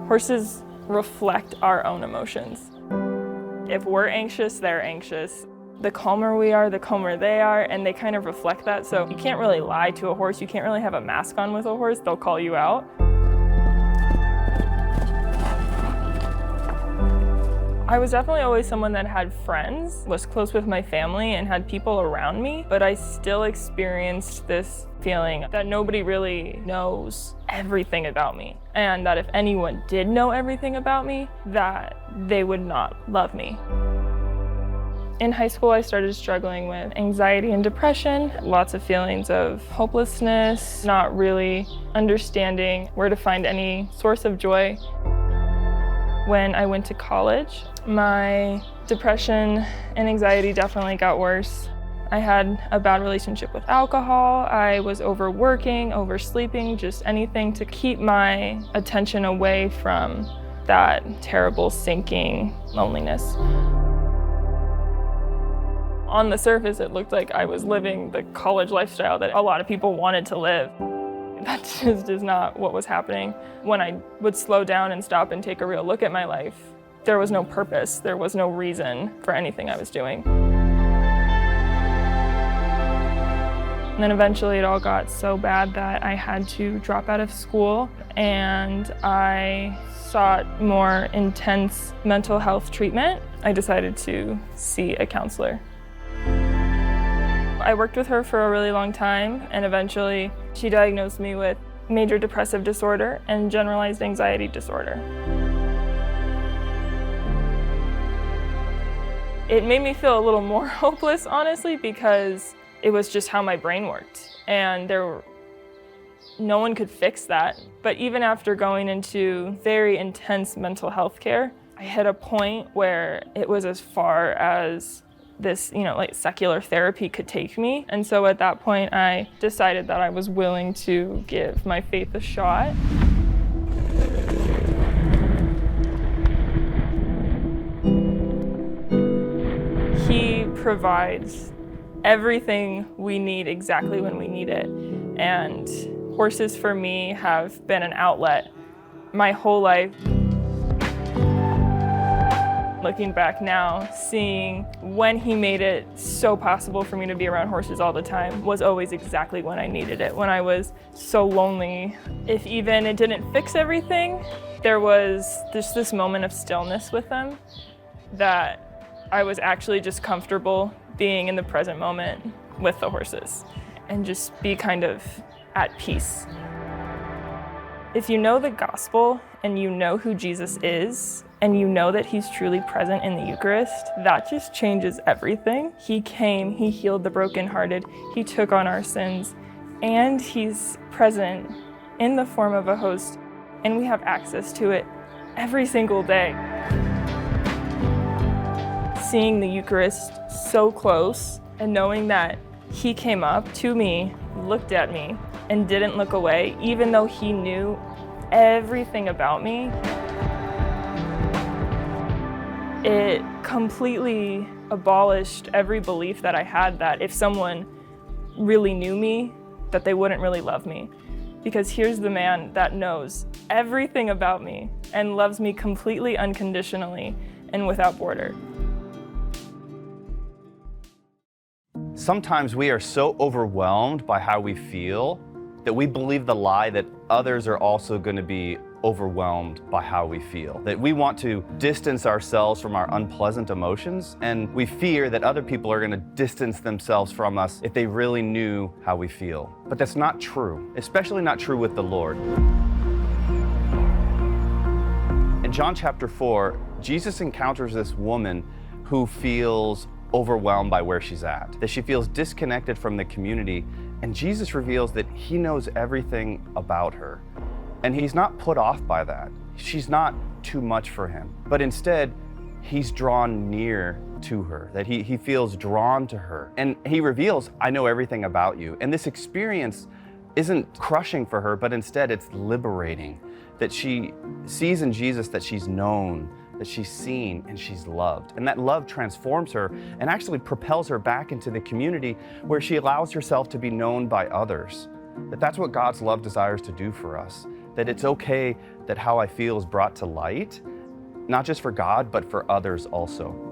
Horses reflect our own emotions. If we're anxious, they're anxious. The calmer we are, the calmer they are, and they kind of reflect that. So you can't really lie to a horse. You can't really have a mask on with a horse. They'll call you out. I was definitely always someone that had friends, was close with my family, and had people around me, but I still experienced this feeling that nobody really knows everything about me, and that if anyone did know everything about me, that they would not love me. In high school, I started struggling with anxiety and depression, lots of feelings of hopelessness, not really understanding where to find any source of joy. When I went to college, my depression and anxiety definitely got worse. I had a bad relationship with alcohol. I was overworking, oversleeping, just anything to keep my attention away from that terrible, sinking loneliness. On the surface, it looked like I was living the college lifestyle that a lot of people wanted to live. That just is not what was happening. When I would slow down and stop and take a real look at my life, there was no purpose, there was no reason for anything I was doing. And then eventually it all got so bad that I had to drop out of school, and I sought more intense mental health treatment. I decided to see a counselor. I worked with her for a really long time, and eventually she diagnosed me with major depressive disorder and generalized anxiety disorder. It made me feel a little more hopeless, honestly, because it was just how my brain worked, and no one could fix that. But even after going into very intense mental health care, I hit a point where it was as far as this, like secular therapy could take me. And so at that point, I decided that I was willing to give my faith a shot. He provides everything we need exactly when we need it. And horses for me have been an outlet my whole life. Looking back now, seeing when he made it so possible for me to be around horses all the time was always exactly when I needed it, when I was so lonely. If even it didn't fix everything, there was just this moment of stillness with them that I was actually just comfortable being in the present moment with the horses and just be kind of at peace. If you know the gospel and you know who Jesus is, and you know that he's truly present in the Eucharist, that just changes everything. He came, he healed the brokenhearted, he took on our sins, and he's present in the form of a host, and we have access to it every single day. Seeing the Eucharist so close and knowing that he came up to me, looked at me, and didn't look away, even though he knew everything about me, it completely abolished every belief that I had that if someone really knew me, that they wouldn't really love me. Because here's the man that knows everything about me and loves me completely unconditionally and without border. Sometimes we are so overwhelmed by how we feel that we believe the lie that others are also going to be overwhelmed by how we feel. That we want to distance ourselves from our unpleasant emotions, and we fear that other people are going to distance themselves from us if they really knew how we feel. But that's not true, especially not true with the Lord. In John chapter 4, Jesus encounters this woman who feels overwhelmed by where she's at, that she feels disconnected from the community, and Jesus reveals that he knows everything about her. And he's not put off by that. She's not too much for him, but instead, he's drawn near to her, that he feels drawn to her. And he reveals, I know everything about you. And this experience isn't crushing for her, but instead it's liberating, that she sees in Jesus that she's known, that she's seen, and she's loved. And that love transforms her and actually propels her back into the community where she allows herself to be known by others. That's what God's love desires to do for us, that it's okay that how I feel is brought to light, not just for God, but for others also.